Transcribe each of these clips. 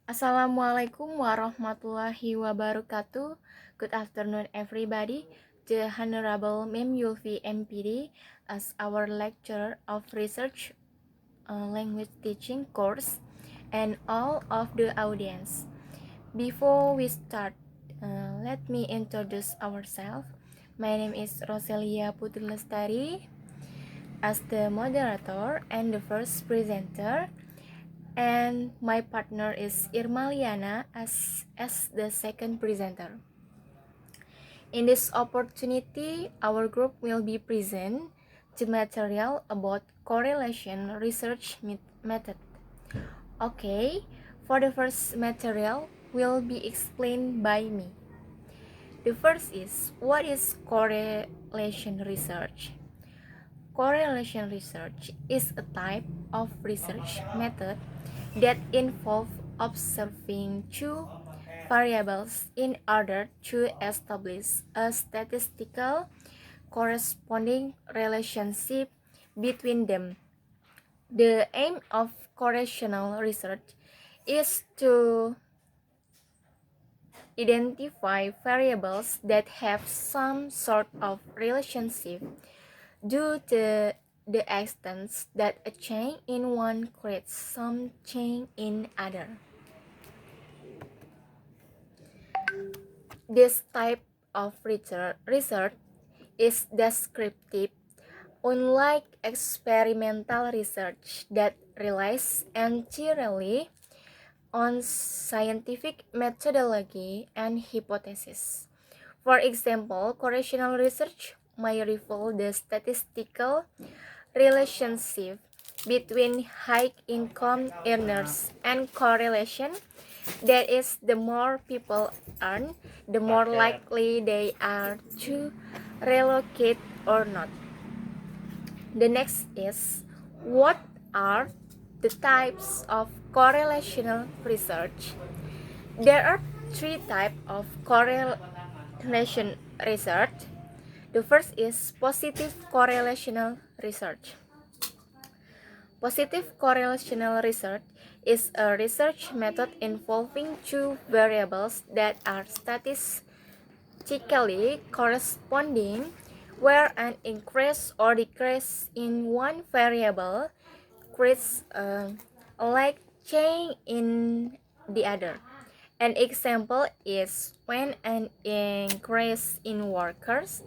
Assalamualaikum warahmatullahi wabarakatuh. Good afternoon, everybody. The Honorable Mem Yulfi MPD as our lecturer of research language teaching course and all of the audience. Before we start, let me introduce ourselves. My name is Roselia Putri Lestari as the moderator and the first presenter. And my partner is Irma Liana as the second presenter. In this opportunity, our group will be present the material about correlation research method. Okay, for the first material will be explained by me. The first is, what is correlation research? Correlation research is a type of research method that involves observing two variables in order to establish a statistical corresponding relationship between them. The aim of correlational research is to identify variables that have some sort of relationship due to the extent that a change in one creates some change in other. This type of research is descriptive, unlike experimental research that relies entirely on scientific methodology and hypotheses. For example, correlational research may reveal the statistical relationship between high income earners and correlation. That is, the more people earn, the more likely they are to relocate or not. The next is, what are the types of correlational research? There are three types of correlation research. The first is positive correlational research. Positive correlational research is a research method involving two variables that are statistically corresponding, where an increase or decrease in one variable creates a like change in the other. An example is when an increase in workers'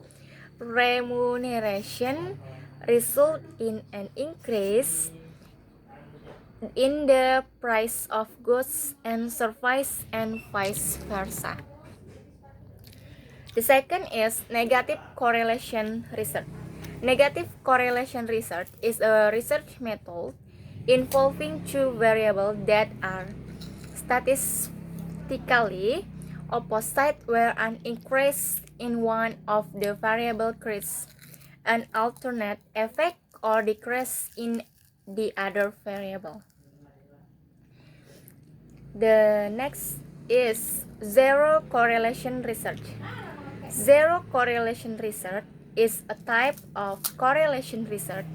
remuneration results in an increase in the price of goods and services and vice versa. The second is negative correlation research. Negative correlation research is a research method involving two variables that are statistically opposite, where an increase in one of the variables creates an alternate effect or decrease in the other variable. The next is zero correlation research. Zero correlation research is a type of correlation research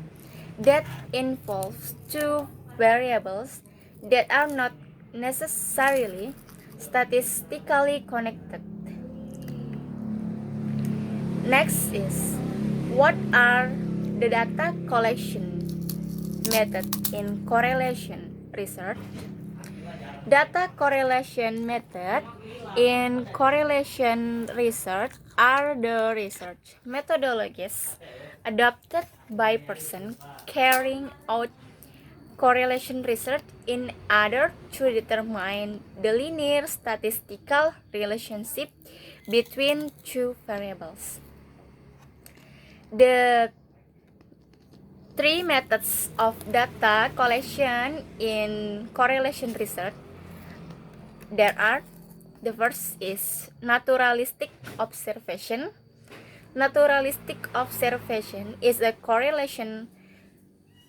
that involves two variables that are not necessarily statistically connected. Next is, what are the data collection methods in correlation research? Data correlation method in correlation research are the research methodologies adopted by persons carrying out correlation research in order to determine the linear statistical relationship between two variables. The three methods of data collection in correlation research there are. The first is naturalistic observation. Naturalistic observation is a correlation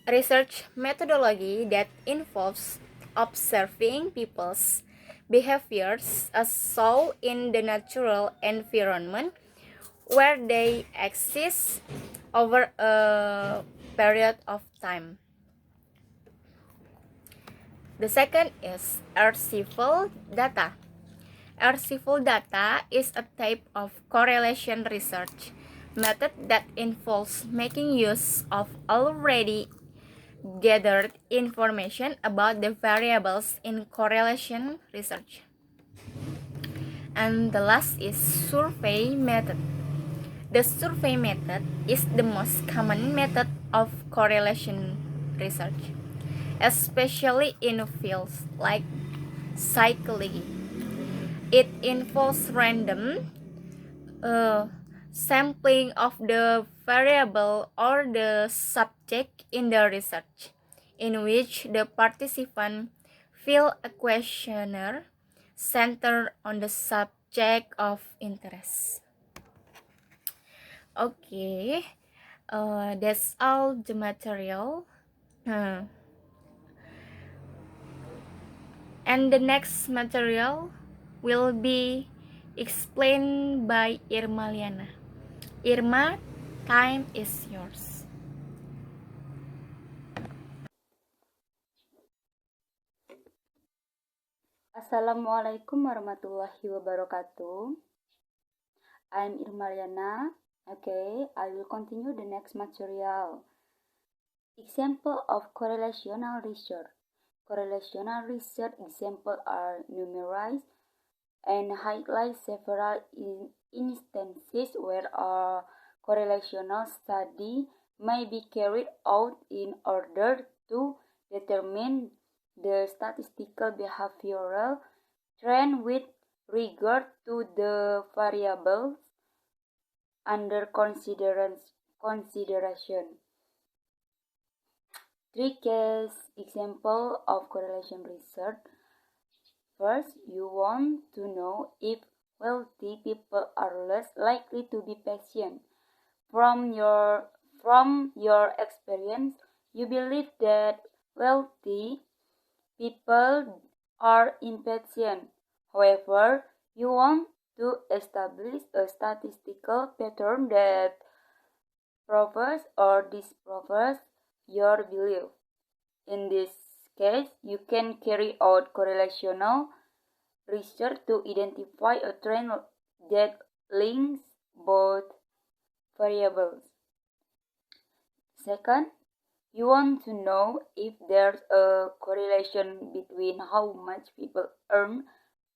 research methodology that involves observing people's behaviors as shown in the natural environment where they exist over a period of time. The second is archival data. Archival data is a type of correlation research method that involves making use of already gathered information about the variables in correlation research. And the last is survey method. The survey method is the most common method of correlation research, especially in fields like psychology. It involves random sampling of the variable or the subject in the research, in which the participant fill a questionnaire centered on the subject of interest. Okay, that's all the material. And the next material will be explained by Irma Liana. Irma, time is yours. Assalamualaikum warahmatullahi wabarakatuh. I'm Irma Liana. Okay, I will continue the next material. Example of correlational research. Correlational research examples are numerous and highlight several instances where a correlational study may be carried out in order to determine the statistical behavioral trend with regard to the variables under consideration. Three case example of correlation research. First, you want to know if wealthy people are less likely to be patient. From your experience, you believe that wealthy people are impatient. However, you want to establish a statistical pattern that proves or disproves your belief. In this case, you can carry out correlational research to identify a trend that links both variables. Second, you want to know if there's a correlation between how much people earn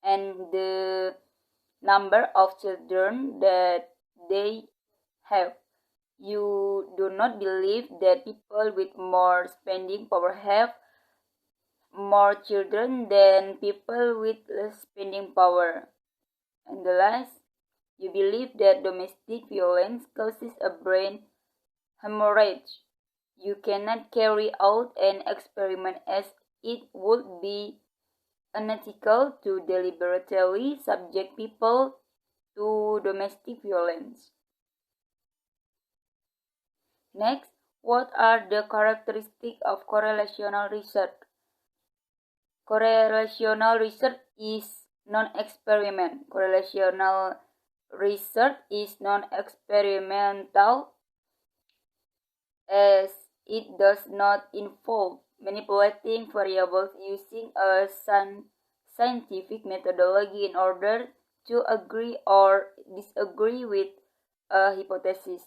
and the number of children that they have. You do not believe that people with more spending power have more children than people with less spending power. And the last, you believe that domestic violence causes a brain hemorrhage. You cannot carry out an experiment as it would be unethical to deliberately subject people to domestic violence. Next, what are the characteristics of correlational research? Correlational research is non-experiment. Correlational research is non-experimental as it does not involve manipulating variables using a scientific methodology in order to agree or disagree with a hypothesis.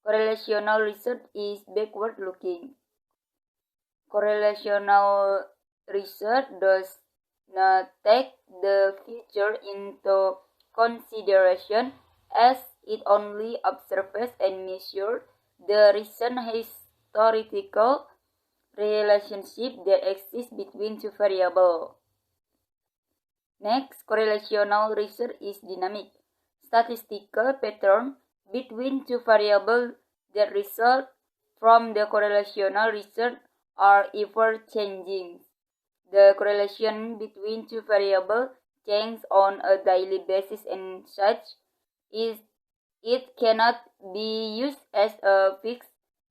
Correlational research is backward-looking. Correlational research does not take the future into consideration as it only observes and measures the recent historical relationship that exists between two variables. Next, correlational research is dynamic. Statistical pattern between two variables that result from the correlational research are ever-changing. The correlation between two variables changes on a daily basis and such is it cannot be used as a fixed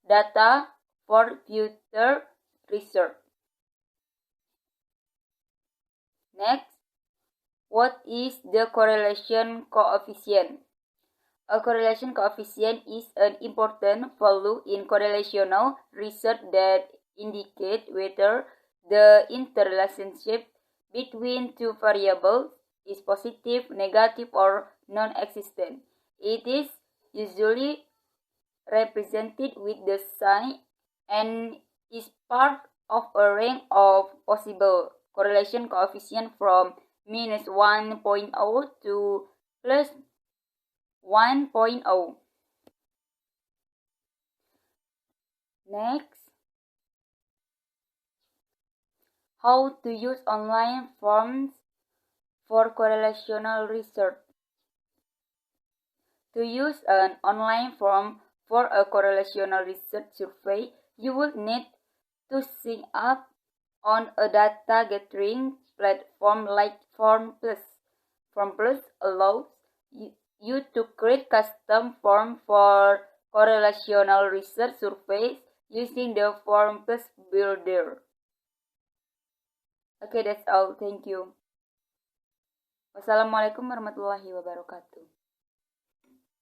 data for future research. Next, what is the correlation coefficient? A correlation coefficient is an important value in correlational research that indicate whether the interrelationship between two variables is positive, negative, or non-existent. It is usually represented with the sign and is part of a range of possible correlation coefficient from minus 1.0 to plus 1.0. Next, how to use online forms for correlational research. To use an online form for a correlational research survey, you will need to sign up on a data gathering platform like FormPlus. FormPlus allows you to create custom forms for correlational research surveys using the FormPlus builder. Okay, that's all. Thank you. Wassalamualaikum warahmatullahi wabarakatuh.